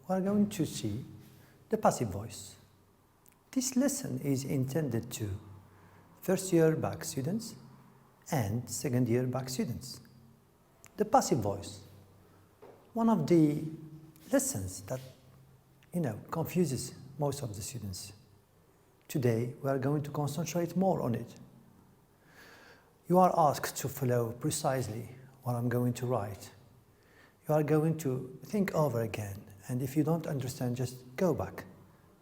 we are going to see the passive voice. This lesson is intended to first-year bac students and second-year bac students. The passive voice, one of the lessons that confuses most of the students. Today we are going to concentrate more on it. You are asked to follow precisely what I'm going to write. You are going to think over again, and if you don't understand, just go back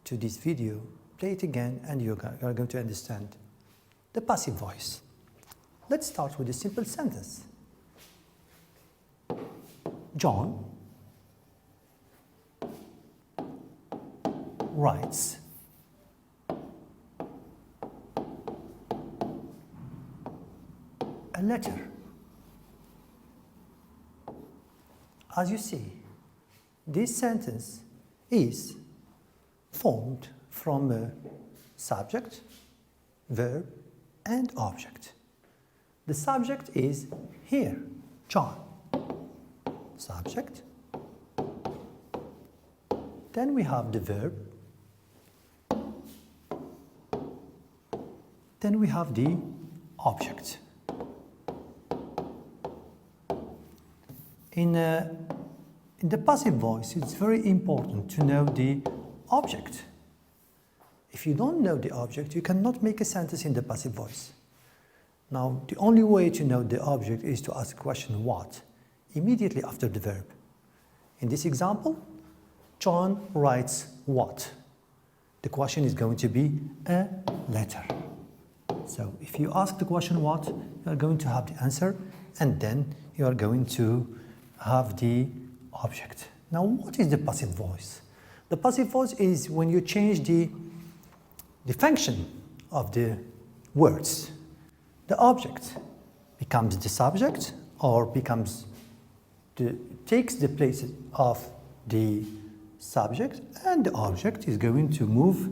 to this video, play it again, and you are going to understand the passive voice. Let's start with a simple sentence. John writes a letter. As you see, this sentence is formed from a subject, verb, and object. The subject is here, John. Subject. Then we have the verb. Then we have the object. In the passive voice, it's very important to know the object. If you don't know the object, you cannot make a sentence in the passive voice. Now, the only way to know the object is to ask the question what, immediately after the verb. In this example, John writes what? The question is going to be a letter. So if you ask the question what, you are going to have the answer, and then you are going to have the object. Now, what is the passive voice? The passive voice is when you change the function of the words. The object becomes the subject or takes the place of the subject, and the object is going to move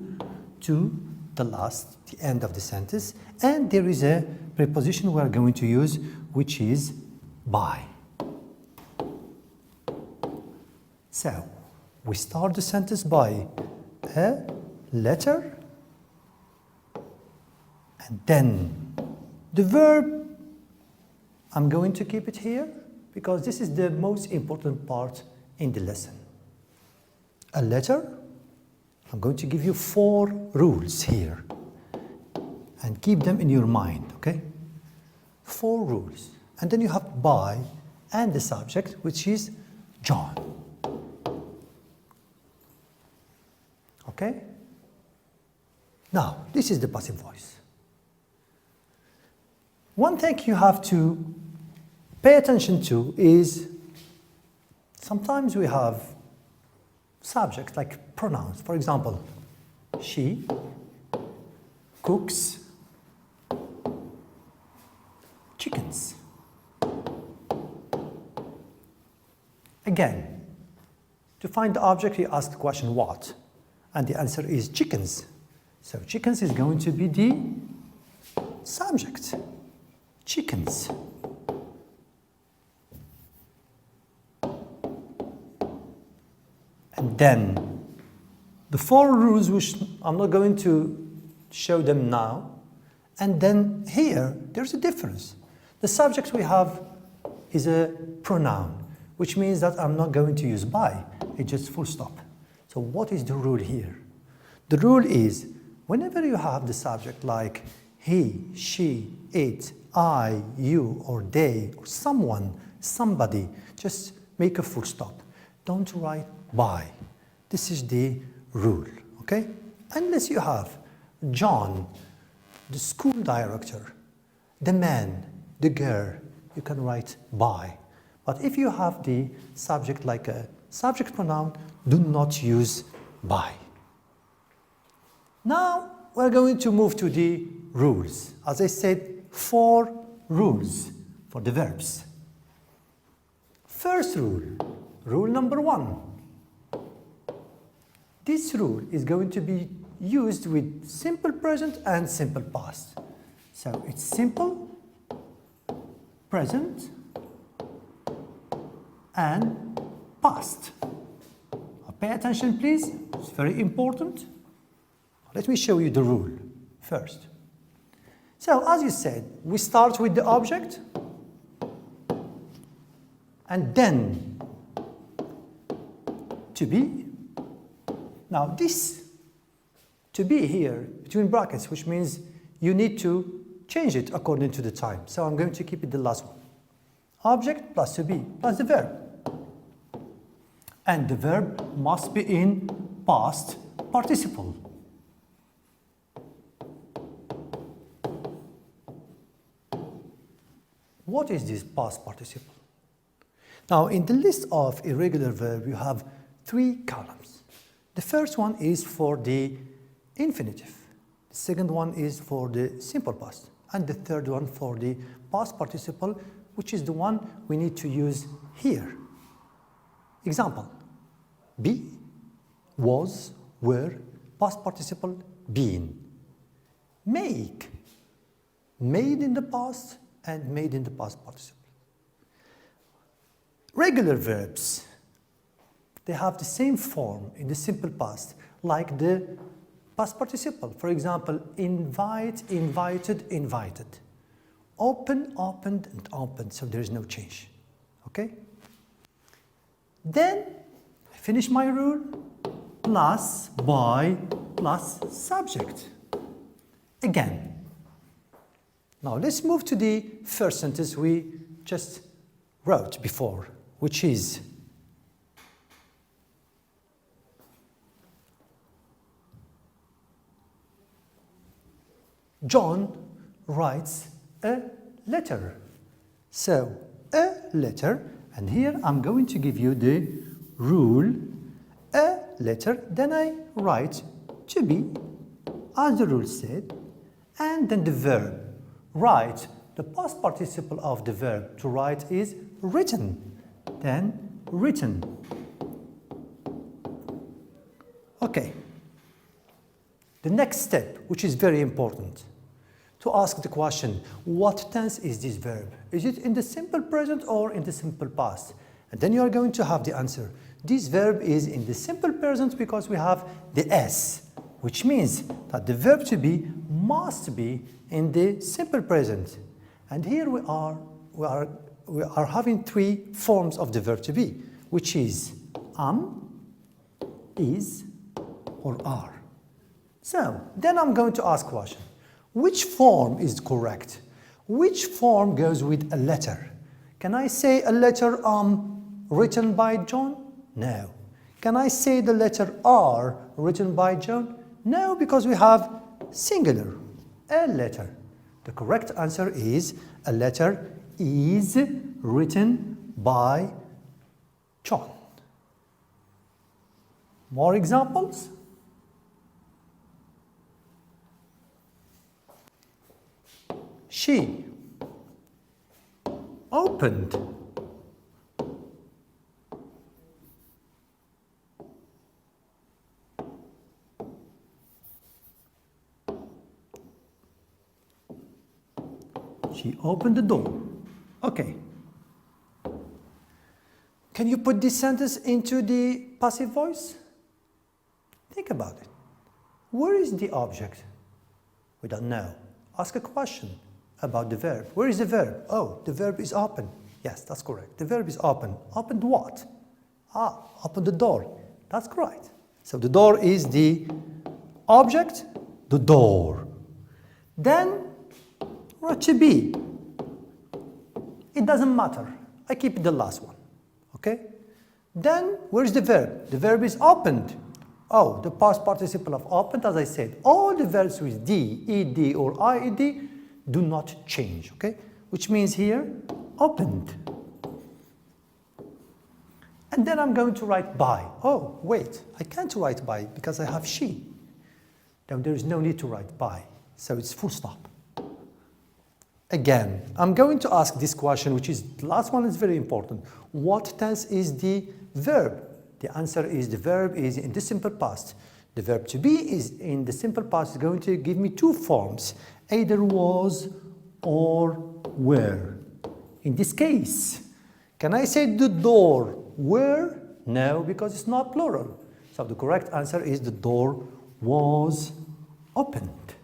to the end of the sentence, and there is a preposition we are going to use, which is by. So, we start the sentence by a letter, and then the verb, I'm going to keep it here because this is the most important part in the lesson. A letter, I'm going to give you 4 rules here and keep them in your mind, okay? 4 rules. And then you have by and the subject, which is John. Okay? Now, this is the passive voice. One thing you have to pay attention to is sometimes we have subjects like pronouns. For example, she cooks chickens. Again, to find the object, you ask the question what? And the answer is chickens. So chickens is going to be the subject. Chickens. And then the 4 rules, which I'm not going to show them now. And then here, there's a difference. The subject we have is a pronoun, which means that I'm not going to use by. It's just full stop. So what is the rule here? The rule is whenever you have the subject like he, she, it, I, you, or they, or someone, somebody, just make a full stop. Don't write by. This is the rule, okay? Unless you have John, the school director, the man, the girl, you can write by. But if you have the subject like a subject pronoun, do not use by. Now we're going to move to the rules. As I said, 4 rules for the verbs. First rule, rule number 1. This rule is going to be used with simple present and simple past. So it's simple, present, and past. Pay attention, please. It's very important. Let me show you the rule first. So, as you said, we start with the object and then to be. Now, this to be here between brackets, which means you need to change it according to the time. So, I'm going to keep it the last one. Object plus to be plus the verb. And the verb must be in past participle. What is this past participle? Now, in the list of irregular verbs, you have 3 columns. The first one is for the infinitive. The second one is for the simple past. And the third one for the past participle, which is the one we need to use here. Example, be, was, were, past participle, been. Make, made in the past and made in the past participle. Regular verbs, they have the same form in the simple past like the past participle. For example, invite, invited, invited. Open, opened, and opened, so there is no change. Okay? Then, I finish my rule, plus, by, plus subject. Again. Now, let's move to the first sentence we just wrote before, which is John writes a letter. So, a letter, and here I'm going to give you the rule, a letter, then I write to be, as the rule said, and then the verb. Write, the past participle of the verb to write is written, then written. Okay. The next step, which is very important, to ask the question, what tense is this verb? Is it in the simple present or in the simple past? And then you are going to have the answer. This verb is in the simple present because we have the S, which means that the verb to be must be in the simple present. And here we are having 3 forms of the verb to be, which is is, or are. So, then I'm going to ask a question. Which form is correct? Which form goes with a letter? Can I say a letter written by John? No. Can I say the letter R written by John? No, because we have singular, a letter. The correct answer is a letter is written by John. More examples? She opened. She opened the door. Okay. Can you put this sentence into the passive voice? Think about it. Where is the object? We don't know. Ask a question about the verb. Where is the verb? Oh, the verb is open. Yes, that's correct. The verb is open. Opened what? Open the door. That's correct. So the door is the object, the door. Then, what to be? It doesn't matter. I keep the last one. Okay? Then, where's the verb? The verb is opened. Oh, the past participle of opened, as I said, all the verbs with D, ED, or IED do not change, okay? Which means here, opened. And then I'm going to write by. Oh, wait, I can't write by because I have she. Then there is no need to write by, so it's full stop. Again, I'm going to ask this question, which is, the last one is very important. What tense is the verb? The answer is the verb is in the simple past. The verb to be is in the simple past is going to give me 2 forms, either was or were. In this case, can I say the door were? No, because it's not plural. So the correct answer is the door was opened.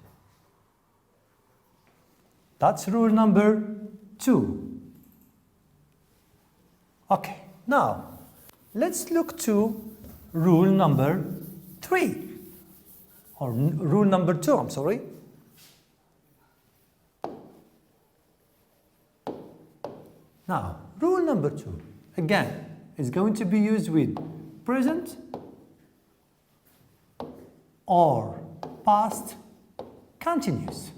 That's rule number 2. Okay, now let's look to rule number 3. Or rule number 2, I'm sorry. Now, rule number 2, again, is going to be used with present or past continuous.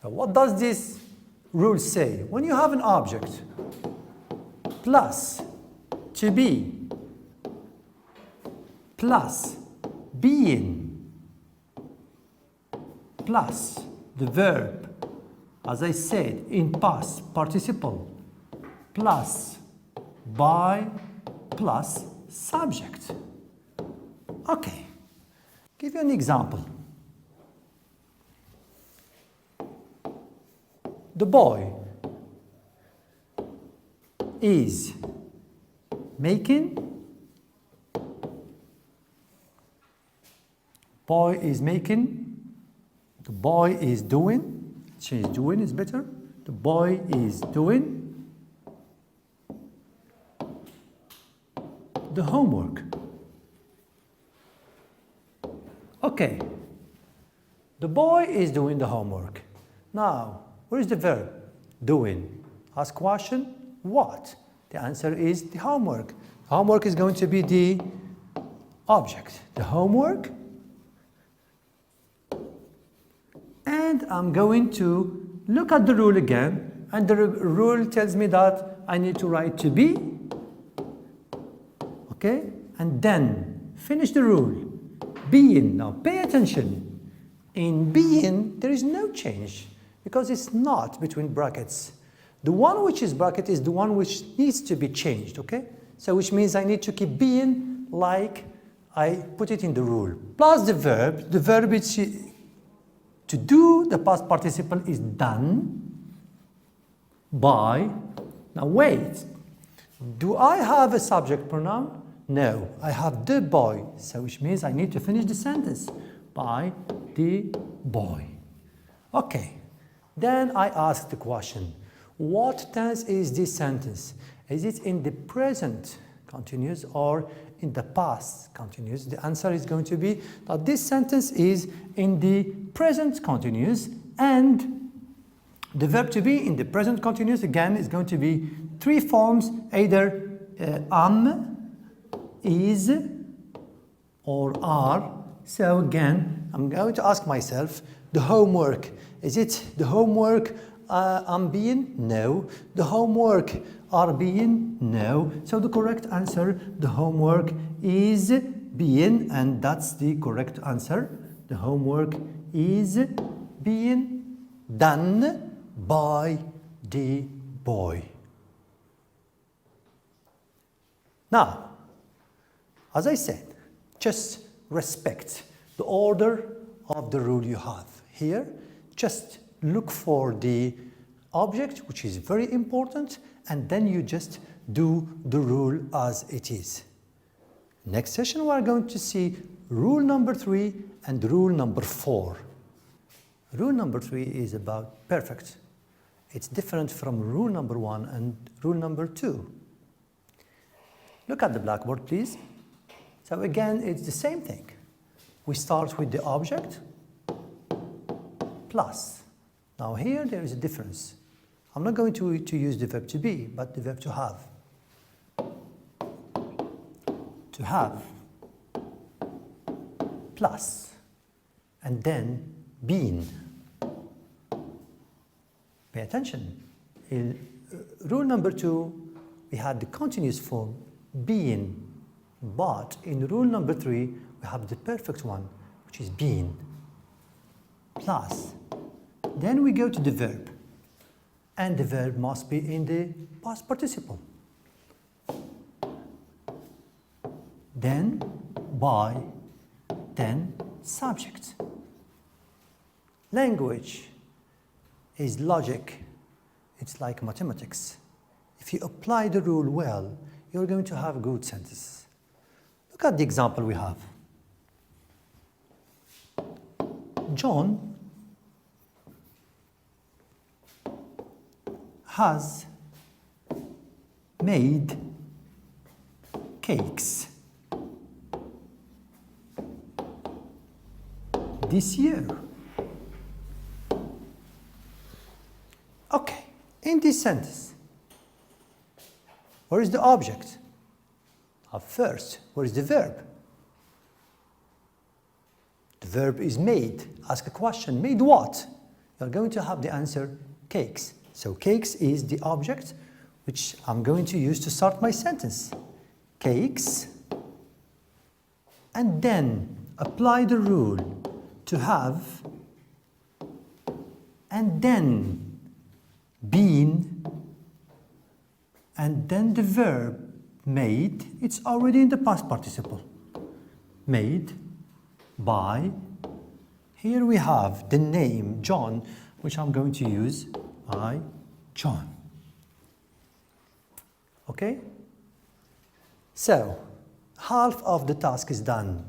So what does this rule say? When you have an object plus to be plus being plus the verb, as I said, in past participle, plus by plus subject. Okay, give you an example. The boy is making, boy is making, the boy is doing, change doing is better, the boy is doing the homework. Okay, the boy is doing the homework. Now, where is the verb? Doing. Ask question, what? The answer is the homework. Homework is going to be the object. The homework. And I'm going to look at the rule again, and the rule tells me that I need to write to be, okay, and then finish the rule. Being. Now pay attention. In being, there is no change because it's not between brackets. The one which is bracket is the one which needs to be changed, okay? So which means I need to keep being like I put it in the rule. Plus the verb is to do, the past participle is done by. Now wait, do I have a subject pronoun? No, I have the boy, so which means I need to finish the sentence by the boy. Okay, then I ask the question, what tense is this sentence? Is it in the present continuous or in the past continuous? The answer is going to be that this sentence is in the present continuous, and the verb to be in the present continuous again is going to be three forms, either am, is, or are. So again, I'm going to ask myself, the homework, is it the homework am being? No. The homework are being? No. So the correct answer, the homework is being, and that's the correct answer. The homework is being done by the boy. Now, as I said, just respect the order of the rule you have. Here, just look for the object, which is very important, and then you just do the rule as it is. Next session, we are going to see rule number 3 and rule number 4. Rule number 3 is about perfect. It's different from rule number 1 and rule number 2. Look at the blackboard, please. So again, it's the same thing. We start with the object plus. Now here there is a difference. I'm not going to use the verb to be, but the verb to have. To have plus and then being. Pay attention. In rule number 2, we had the continuous form being, but in rule number 3, we have the perfect one, which is being plus. Then we go to the verb, and the verb must be in the past participle. Then by, then subject. Language. is logic. It's like mathematics. If you apply the rule well, you're going to have good sentences. Look at the example we have. John has made cakes this year. Okay, in this sentence, where is the object? First, where is the verb? The verb is made. Ask a question, made what? You're going to have the answer, cakes. So cakes is the object which I'm going to use to start my sentence. Cakes, and then apply the rule to have, and then been, and then the verb made. It's already in the past participle. Made by. Here we have the name John, which I'm going to use by John. Okay? So, half of the task is done.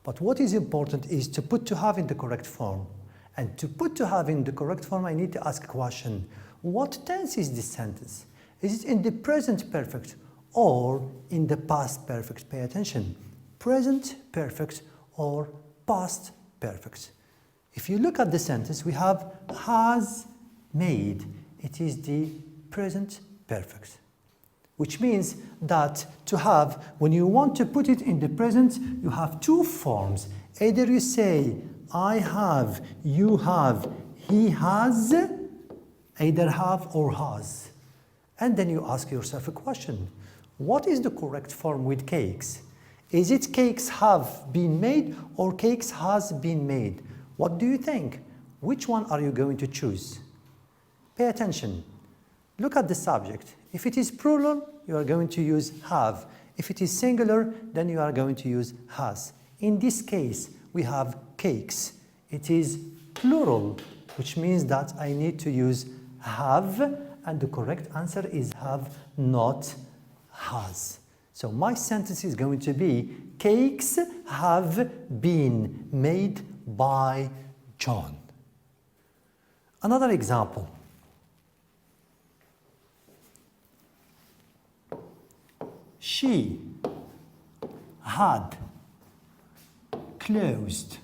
But what is important is to put to have in the correct form. And to put to have in the correct form, I need to ask a question. What tense is this sentence? Is it in the present perfect or in the past perfect? Pay attention. Present perfect or past perfect. If you look at the sentence, we have has made. It is the present perfect. Which means that to have, when you want to put it in the present, you have two forms. Either you say, I have, you have, he has, either have or has. And then you ask yourself a question. What is the correct form with cakes? Is it cakes have been made or cakes has been made? What do you think? Which one are you going to choose? Pay attention. Look at the subject. If it is plural, you are going to use have. If it is singular, then you are going to use has. In this case, we have cakes. It is plural, which means that I need to use have, and the correct answer is have, not has. So my sentence is going to be, cakes have been made by John. Another example. She had closed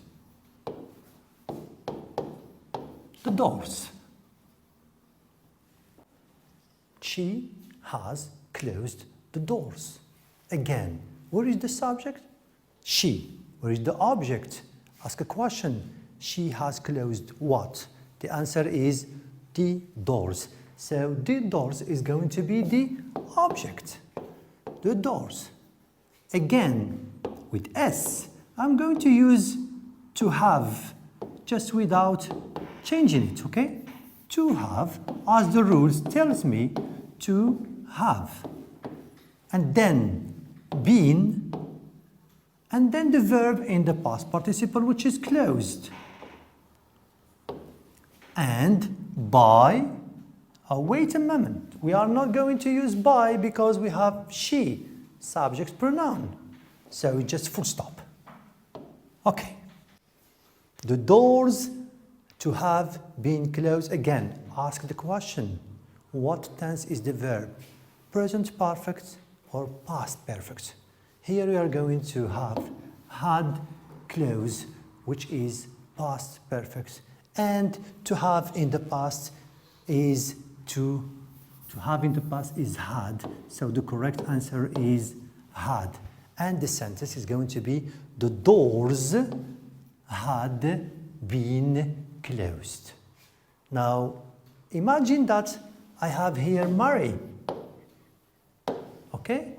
the doors. She has closed the doors. Again, where is the subject? She. Where is the object? Ask a question. She has closed what? The answer is the doors. So the doors is going to be the object. The doors. Again, with S, I'm going to use to have just without changing it, okay? To have, as the rules tells me, to have. And then been, and then the verb in the past participle, which is closed. And by, wait a moment, we are not going to use by because we have she, subject pronoun. So it's just full stop. Okay. The doors to have been closed. Again, ask the question. What tense is the verb? Present perfect or past perfect? Here we are going to have had closed, which is past perfect. And to have in the past is to have in the past is had. So the correct answer is had. And the sentence is going to be the doors had been closed. Now, imagine that I have here Mary. Okay?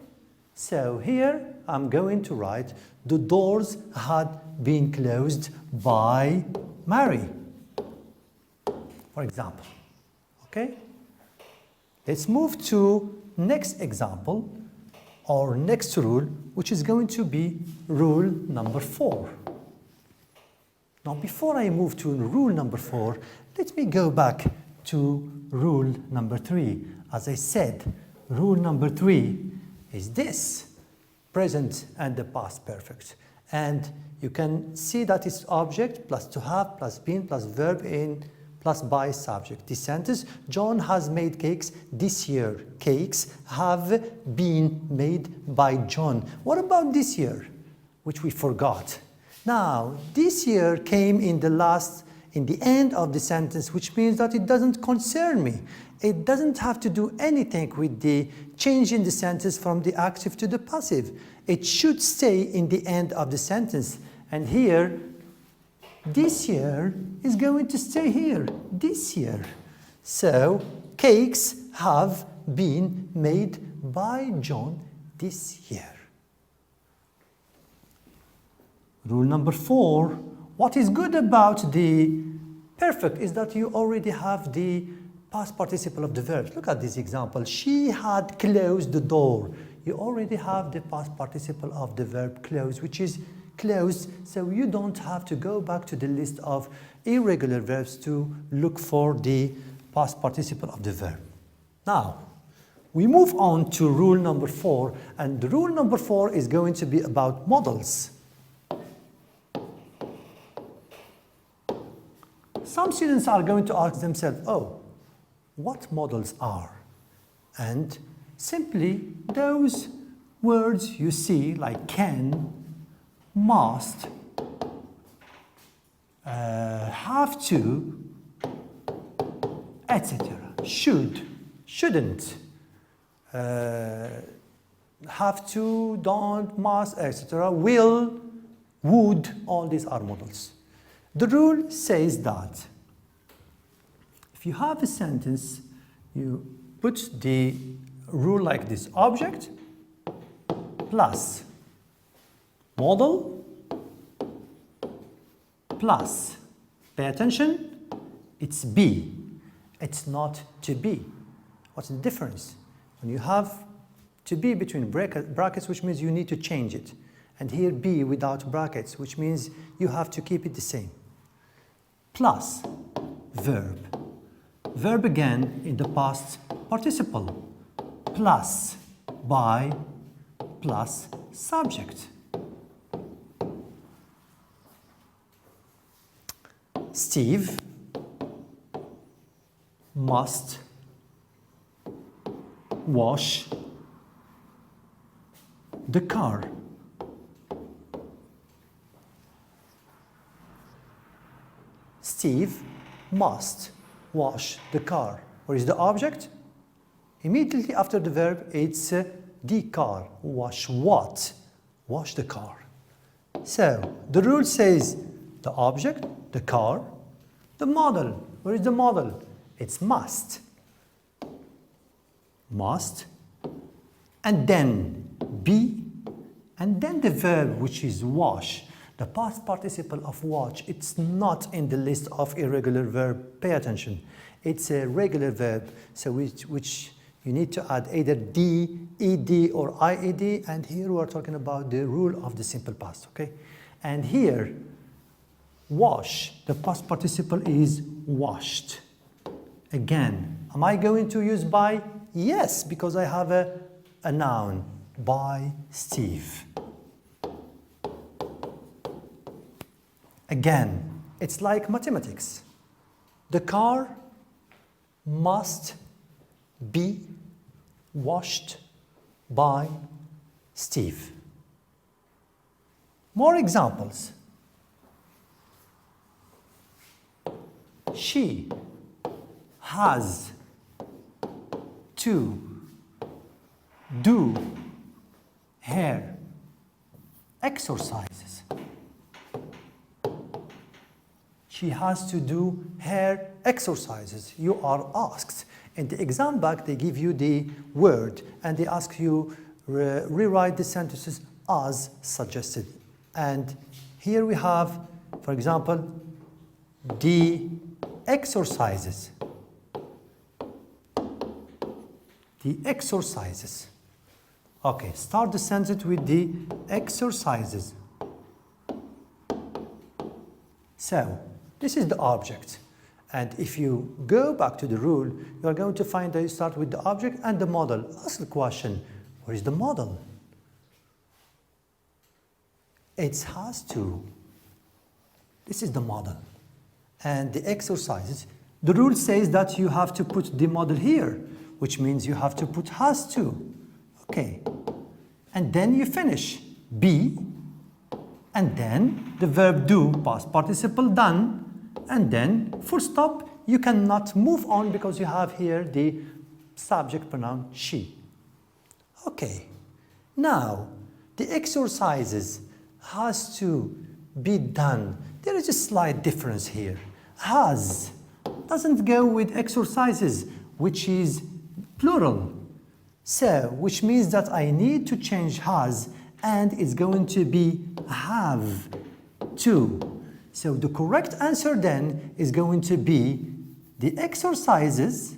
So here I'm going to write the doors had been closed by Mary, for example. Okay? Let's move to next example or next rule, which is going to be rule number 4. Now, before I move to rule number 4, let me go back to rule number 3. As I said, rule number 3 is this, present and the past perfect. And you can see that it's object plus to have plus been plus verb in plus by subject. This sentence, John has made cakes this year. Cakes have been made by John. What about this year, which we forgot? Now, this year came in the end of the sentence, which means that it doesn't concern me. It doesn't have to do anything with the change in the sentence from the active to the passive. It should stay in the end of the sentence. And here, this year is going to stay here, this year. So, cakes have been made by John this year. Rule number 4, what is good about the perfect is that you already have the past participle of the verbs. Look at this example. She had closed the door. You already have the past participle of the verb close, which is closed, so you don't have to go back to the list of irregular verbs to look for the past participle of the verb. Now, we move on to rule number 4, and the rule number 4 is going to be about models. Some students are going to ask themselves, oh, what models are? And simply those words you see like can, must, have to, etc. Should, shouldn't, have to, don't, must, etc. Will, would, all these are models. The rule says that if you have a sentence, you put the rule like this: object plus model plus, pay attention, it's be, it's not to be. What's the difference? When you have to be between brackets, which means you need to change it, and here be without brackets, which means you have to keep it the same. Plus verb. Verb again in the past participle. Plus by plus subject. Steve must wash the car. Steve must wash the car. Where is the object? Immediately after the verb, it's the car. Wash what? Wash the car. So, the rule says the object, the car, the model. Where is the model? It's must. Must. And then be. And then the verb, which is wash. The past participle of watch, it's not in the list of irregular verb. Pay attention. It's a regular verb, so which you need to add either d, ed, or ied. And here we are talking about the rule of the simple past, okay? And here, wash, the past participle is washed. Again, am I going to use by? Yes, because I have a noun, by Steve. Again, it's like mathematics. The car must be washed by Steve. More examples. She has to do her exercises. She has to do her exercises. You are asked. In the exam back, they give you the word and they ask you rewrite the sentences as suggested. And here we have, for example, the exercises. The exercises. Okay, start the sentence with the exercises. So, this is the object. And if you go back to the rule, you are going to find that you start with the object and the model. Ask the question, where is the model? It has to. This is the model. And the exercises, the rule says that you have to put the model here, which means you have to put has to. Okay. And then you finish. Be, and then the verb do, past participle done, and then full stop. You cannot move on because you have here the subject pronoun she. Okay. Now, the exercises has to be done. There is a slight difference here. Has doesn't go with exercises, which is plural. So, which means that I need to change has, and it's going to be have to. So the correct answer then is going to be the exercises,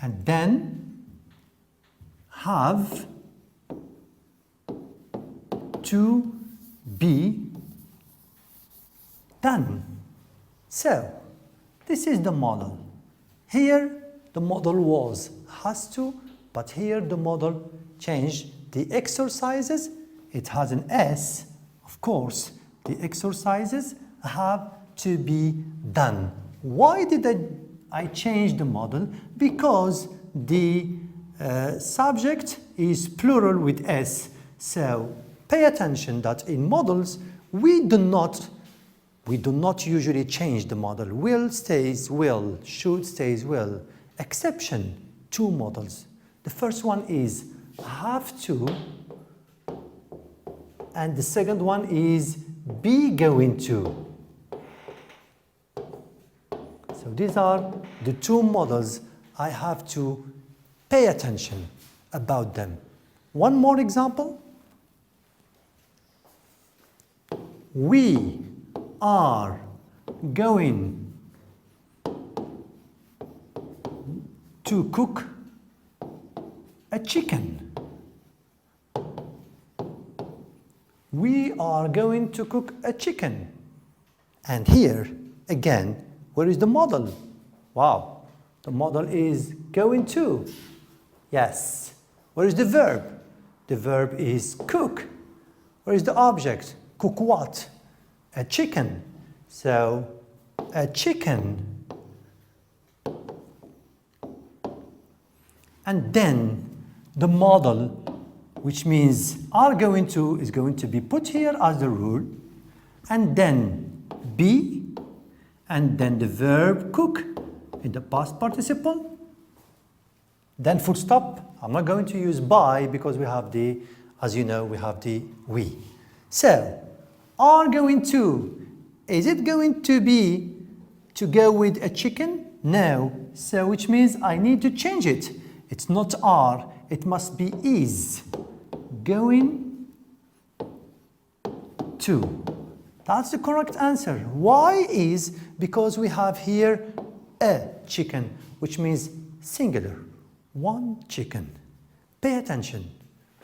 and then have to be done. So, this is the model. Here, the model was has to, but here the model changed the exercises. It has an S, of course. The exercises have to be done. Why did I change the model? Because the subject is plural with S. So, pay attention that in models, we do not usually change the model. Will stays will, should stays will. Exception, two models. The first one is have to, and the second one is be going to. So these are the two models I have to pay attention about them. One more example. We are going to cook a chicken. We are going to cook a chicken. And here, again, where is the model? Wow, the model is going to. Yes. Where is the verb? The verb is cook. Where is the object? Cook what? A chicken. So, a chicken. And then the model, which means are going to, is going to be put here as the rule, and then be, and then the verb cook in the past participle, then full stop. I'm not going to use by because we have the, as you know, we have the we. So, are going to, is it going to be to go with a chicken? No. So, which means I need to change it. It's not are, it must be is. Going to. That's the correct answer. Why is? Because we have here a chicken, which means singular. One chicken. Pay attention.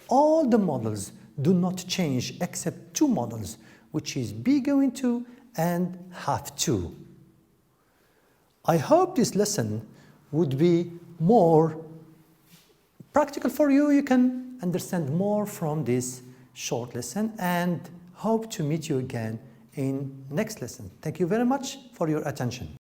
All the models do not change except two models, which is be going to and have to. I hope this lesson would be more practical for you. You can understand more from this short lesson, and hope to meet you again in next lesson. Thank you very much for your attention.